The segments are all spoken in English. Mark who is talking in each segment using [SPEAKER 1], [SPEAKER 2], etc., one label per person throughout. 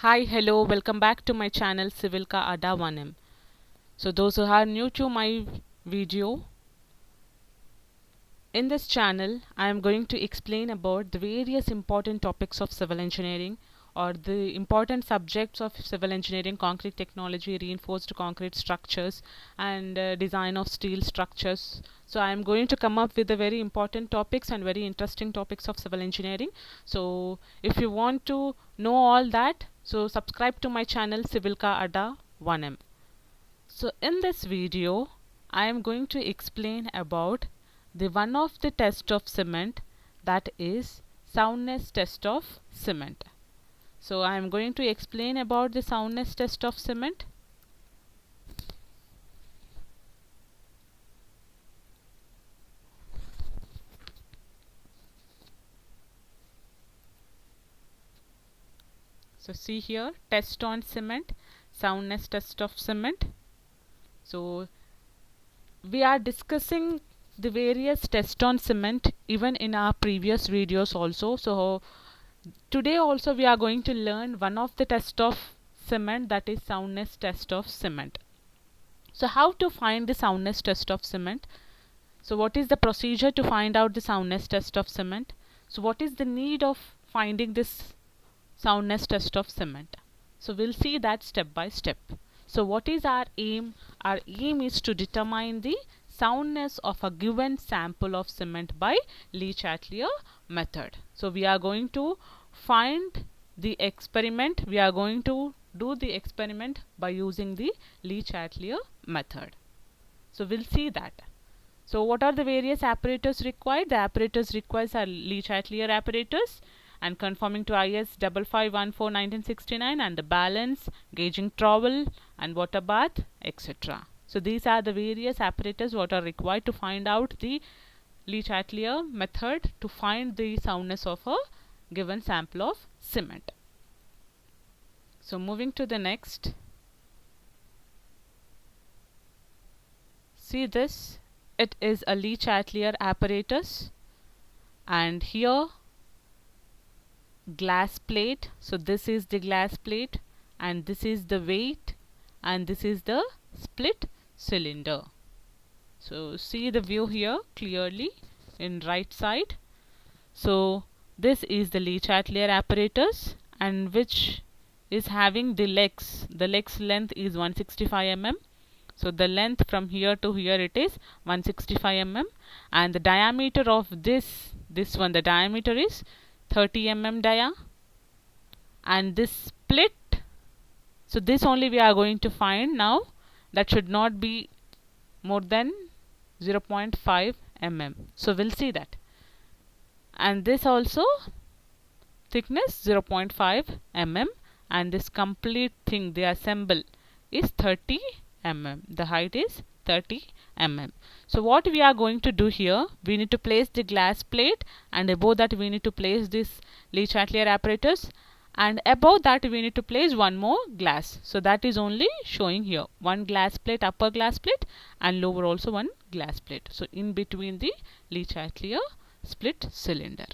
[SPEAKER 1] Hi, hello, welcome back to my channel Civil Ka Adda 1M. So those who are new to my video, in this channel I am going to explain about the various important topics of civil engineering or the important subjects of civil engineering: concrete technology, reinforced concrete structures, and design of steel structures. So I am going to come up with the very important topics and very interesting topics of civil engineering. So if you want to know all that, so subscribe to my channel Civil Ka Adda 1M. So in this video I am going to explain about the one of the test of cement, that is soundness test of cement. So I am going to explain about the soundness test of cement. So see here, test on cement, soundness test of cement. So we are discussing the various tests on cement even in our previous videos also. So today also we are going to learn one of the test of cement, that is soundness test of cement. So how to find the soundness test of cement? So what is the procedure to find out the soundness test of cement? So what is the need of finding this soundness test of cement? So we'll see that step by step. So what is our aim? Our aim is to determine the soundness of a given sample of cement by Le Chatelier method. So we are going to find the experiment. We are going to do the experiment by using the Le Chatelier method. So we'll see that. So what are the various apparatus required? The apparatus required are Le Chatelier apparatus and conforming to IS 5514/1969, and the balance, gauging trowel, and water bath, etc. So these are the various apparatus what are required to find out the Le Chatelier method to find the soundness of a given sample of cement. So moving to the next. See this, it is a Le Chatelier apparatus, and here glass plate. So this is the glass plate, and this is the weight, and this is the split cylinder. So see the view here clearly in right side. So this is the Le Chatelier apparatus, and which is having the legs. The legs length is 165 mm. So the length from here to here it is 165 mm, and the diameter of this one, the diameter is 30 mm dia, and this split, so this only we are going to find now, that should not be more than 0.5 mm. So we'll see that, and this also thickness 0.5 mm, and this complete thing, the assemble, is 30 mm. The height is 30 mm. So what we are going to do here, we need to place the glass plate, and above that we need to place this Le Chatelier apparatus, and above that we need to place one more glass. So that is only showing here, one glass plate, upper glass plate, and lower also one glass plate. So in between the Le Chatelier split cylinder.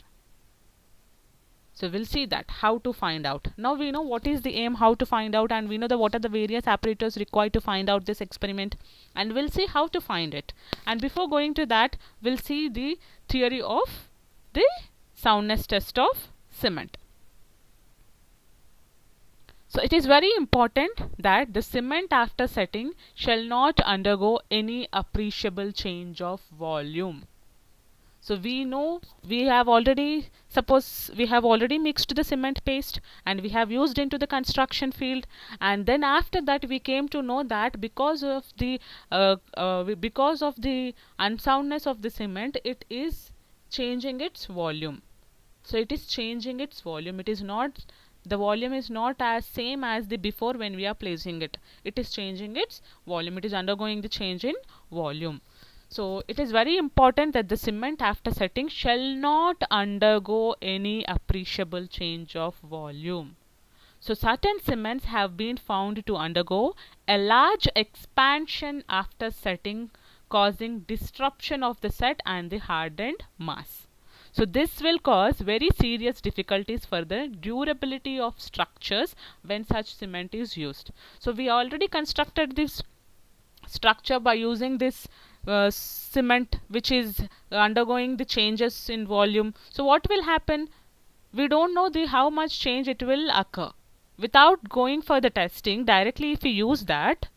[SPEAKER 1] So we'll see that how to find out. Now we know what is the aim, how to find out, and we know what are the various apparatus required to find out this experiment, and we'll see how to find it. And before going to that, we'll see the theory of the soundness test of cement. So it is very important that the cement after setting shall not undergo any appreciable change of volume. So we know we have already, suppose we have already mixed the cement paste and we have used into the construction field, and then after that we came to know that because of the unsoundness of the cement, it is changing its volume. So it is changing its volume. It is not, the volume is not as same as the before when we are placing it. It is changing its volume. It is undergoing the change in volume. So it is very important that the cement after setting shall not undergo any appreciable change of volume. So certain cements have been found to undergo a large expansion after setting, causing disruption of the set and the hardened mass. So this will cause very serious difficulties for the durability of structures when such cement is used. So we already constructed this structure by using this cement which is undergoing the changes in volume. So what will happen? We don't know how much change it will occur. Without going for the testing, directly if we use that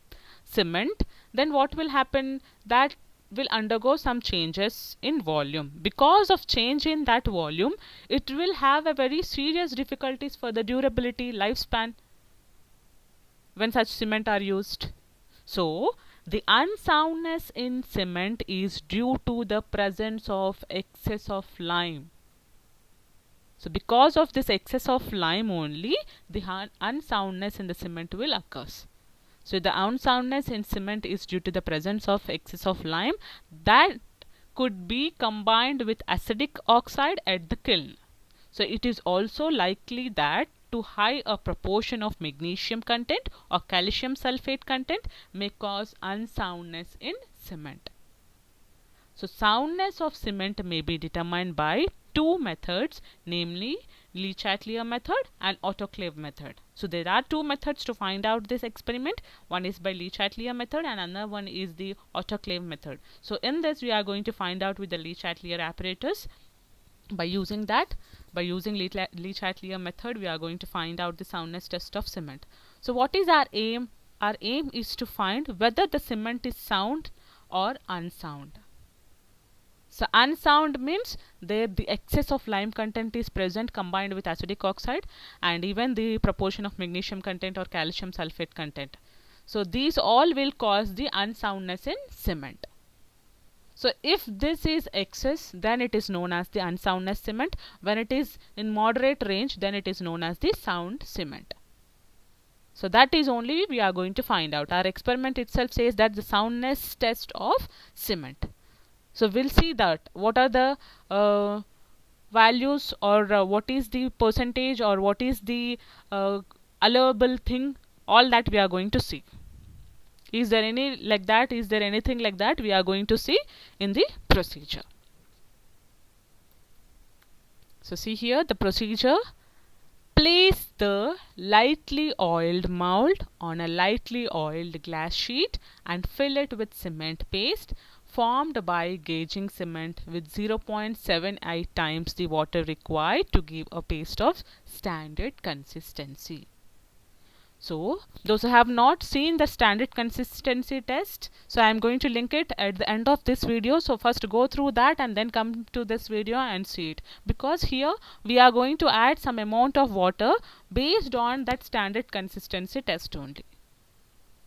[SPEAKER 1] cement, then what will happen? That will undergo some changes in volume. Because of change in that volume, it will have a very serious difficulties for the durability, lifespan when such cement are used. So the unsoundness in cement is due to the presence of excess of lime. So because of this excess of lime only, the unsoundness in the cement will occur. So the unsoundness in cement is due to the presence of excess of lime that could be combined with acidic oxide at the kiln. So it is also likely that too high a proportion of magnesium content or calcium sulfate content may cause unsoundness in cement. So soundness of cement may be determined by two methods, namely Le Chatelier method and autoclave method. So there are two methods to find out this experiment. One is by Le Chatelier method and another one is the autoclave method. So in this we are going to find out with the Le Chatelier apparatus. By using Le Chatelier method, we are going to find out the soundness test of cement. So what is our aim? Our aim is to find whether the cement is sound or unsound. So unsound means there the excess of lime content is present combined with acidic oxide and even the proportion of magnesium content or calcium sulfate content. So these all will cause the unsoundness in cement. So if this is excess, then it is known as the unsoundness cement. When it is in moderate range, then it is known as the sound cement. So that is only we are going to find out. Our experiment itself says that the soundness test of cement. So we'll see that what are the values or what is the percentage or what is the allowable thing, all that we are going to see. Is there any like that? Is there anything like that? We are going to see in the procedure. So see here the procedure. Place the lightly oiled mold on a lightly oiled glass sheet and fill it with cement paste formed by gauging cement with 0.78 times the water required to give a paste of standard consistency. So those who have not seen the standard consistency test, so I am going to link it at the end of this video. So first go through that and then come to this video and see it, because here we are going to add some amount of water based on that standard consistency test only.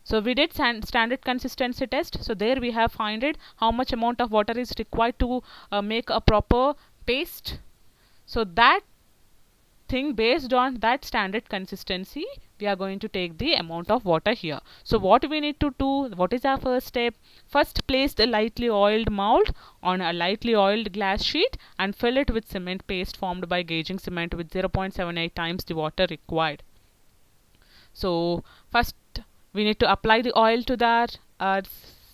[SPEAKER 1] So we did standard consistency test. So there we have found it how much amount of water is required to make a proper paste. So that thing, based on that standard consistency, we are going to take the amount of water here. So what we need to do, what is our first step? First place the lightly oiled mold on a lightly oiled glass sheet and fill it with cement paste formed by gauging cement with 0.78 times the water required. So first we need to apply the oil to the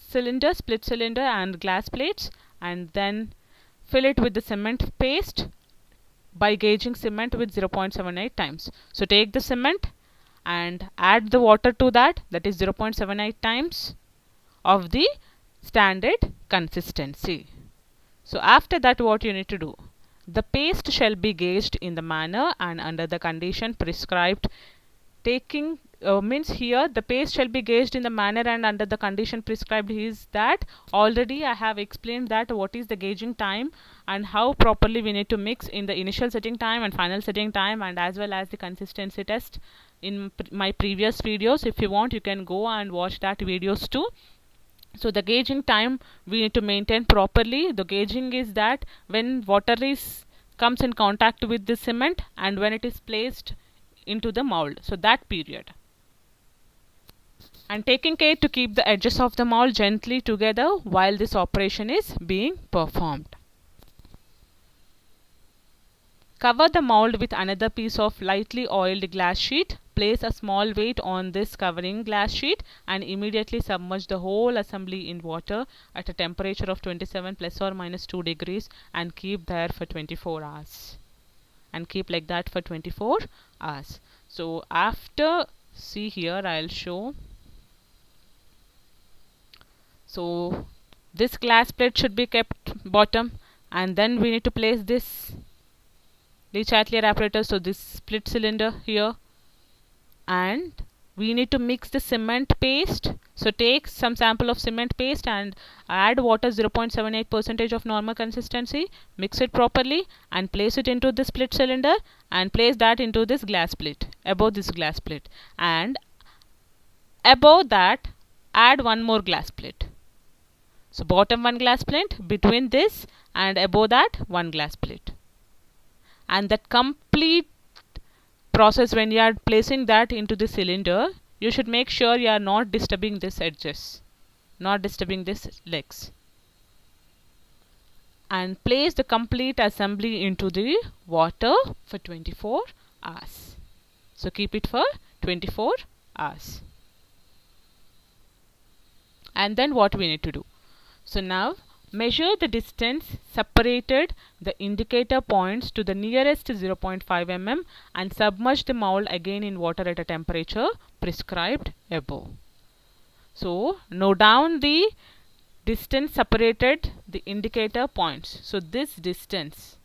[SPEAKER 1] cylinder, split cylinder and glass plates, and then fill it with the cement paste by gauging cement with 0.78 times. So take the cement and add the water to that is 0.78 times of the standard consistency. So after that, what you need to do? The paste shall be gauged in the manner and under the condition prescribed. Taking means here the paste shall be gauged in the manner and under the condition prescribed is that already I have explained that what is the gauging time and how properly we need to mix in the initial setting time and final setting time, and as well as the consistency test in my previous videos. If you want, you can go and watch that videos too. So the gauging time we need to maintain properly. The gauging is that when water comes in contact with the cement and when it is placed into the mold, so that period, and taking care to keep the edges of the mold gently together while this operation is being performed. Cover the mold with another piece of lightly oiled glass sheet. place a small weight on this covering glass sheet and immediately submerge the whole assembly in water at a temperature of 27 plus or minus 2 degrees and keep there for 24 hours. And keep like that for 24 hours. So after, see here, I'll show. So this glass plate should be kept bottom, and then we need to place this Le Chatelier apparatus, so this split cylinder here, and we need to mix the cement paste. So take some sample of cement paste and add water 0.78% of normal consistency, mix it properly and place it into the split cylinder and place that into this glass plate, above this glass plate, and above that add one more glass plate. So bottom one glass plate, between this and above that one glass plate. And that complete process, when you are placing that into the cylinder, you should make sure you are not disturbing this edges, not disturbing this legs, and place the complete assembly into the water for 24 hours. So keep it for 24 hours. And then what we need to do? So now measure the distance separated the indicator points to the nearest 0.5 mm and submerge the mold again in water at a temperature prescribed above. So note down the distance separated the indicator points. So this distance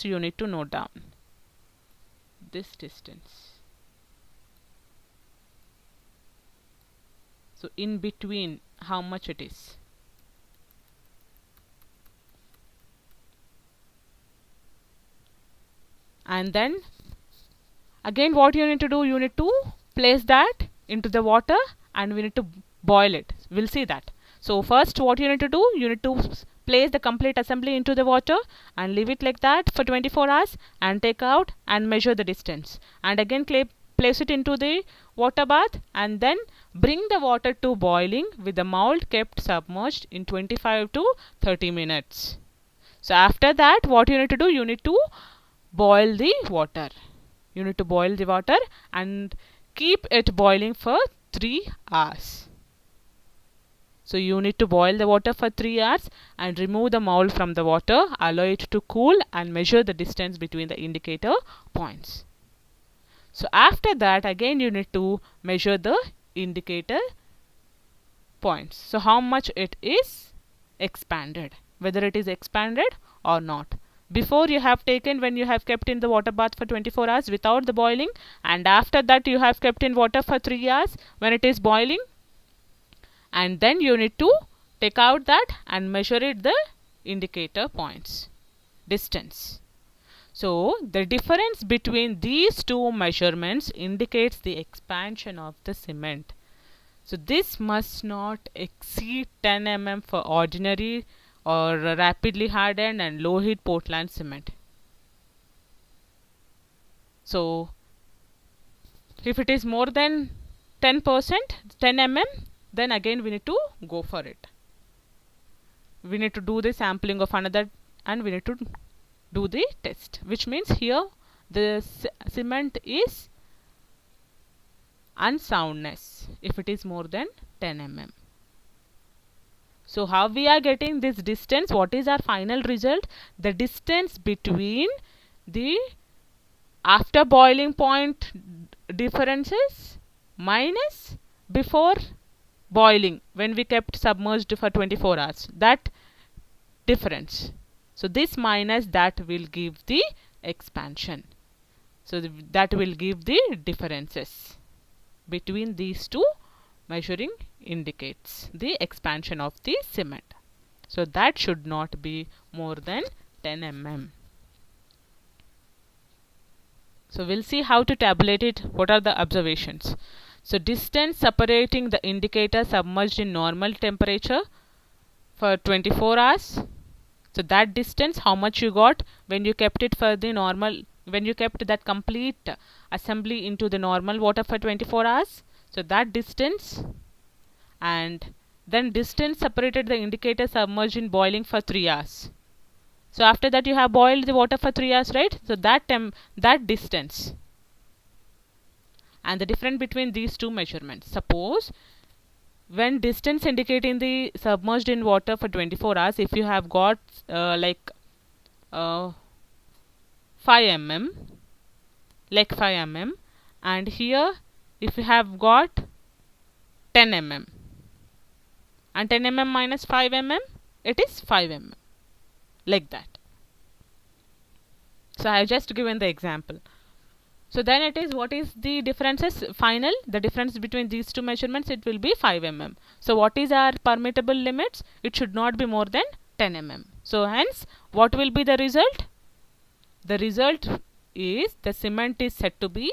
[SPEAKER 1] you need to note down. This distance. So in between, how much it is. And then again what you need to do, you need to place that into the water and we need to boil it. We'll see that. So first what you need to do, you need to place the complete assembly into the water and leave it like that for 24 hours and take out and measure the distance. And again place it into the water bath and then bring the water to boiling with the mold kept submerged in 25 to 30 minutes. So after that what you need to do, you need to boil the water. You need to boil the water and keep it boiling for 3 hours. So you need to boil the water for 3 hours and remove the mold from the water, allow it to cool and measure the distance between the indicator points. So after that again you need to measure the indicator points. So how much it is expanded, whether it is expanded or not. Before you have taken when you have kept in the water bath for 24 hours without the boiling, and after that you have kept in water for 3 hours when it is boiling, and then you need to take out that and measure it the indicator points distance. So the difference between these two measurements indicates the expansion of the cement. So this must not exceed 10 mm for ordinary or rapidly hardened and low heat Portland cement. So if it is more than 10%, 10 mm, then again we need to go for it. We need to do the sampling of another and we need to do the test, which means here the cement is unsoundness if it is more than 10 mm. So how we are getting this distance? What is our final result? The distance between the after boiling point differences minus before boiling when we kept submerged for 24 hours, that difference. So this minus that will give the expansion. So that will give the differences between these two measuring indicates the expansion of the cement. So that should not be more than 10 mm. So we'll see how to tabulate it. What are the observations? So distance separating the indicator submerged in normal temperature for 24 hours. So that distance, how much you got when you kept it for the normal, when you kept that complete assembly into the normal water for 24 hours. So that distance, and then distance separated the indicator submerged in boiling for 3 hours. So after that you have boiled the water for 3 hours, right? So that distance, and the difference between these two measurements. Suppose when distance indicating the submerged in water for 24 hours, if you have got like 5 mm, like 5 mm, and here if you have got 10 mm, and 10 mm minus 5 mm, it is 5 mm, like that. So I have just given the example. So then it is, what is the differences final? The difference between these two measurements, it will be 5 mm. So what is our permittable limits? It should not be more than 10 mm. So hence, what will be the result? The result is the cement is said to be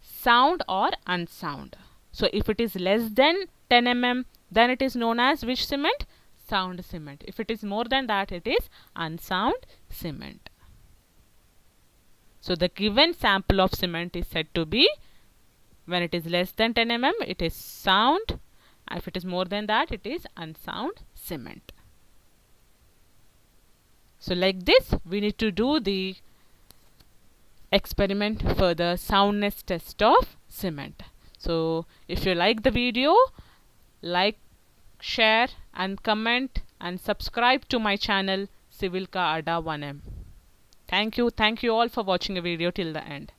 [SPEAKER 1] sound or unsound. So if it is less than 10 mm, then it is known as which cement? Sound cement. If it is more than that, it is unsound cement. So the given sample of cement is said to be, when it is less than 10 mm, it is sound. If it is more than that, it is unsound cement. So like this, we need to do the experiment for the soundness test of cement. So if you like the video, like, share and comment and subscribe to my channel Civil Ka Adda 1M. Thank you all for watching the video till the end.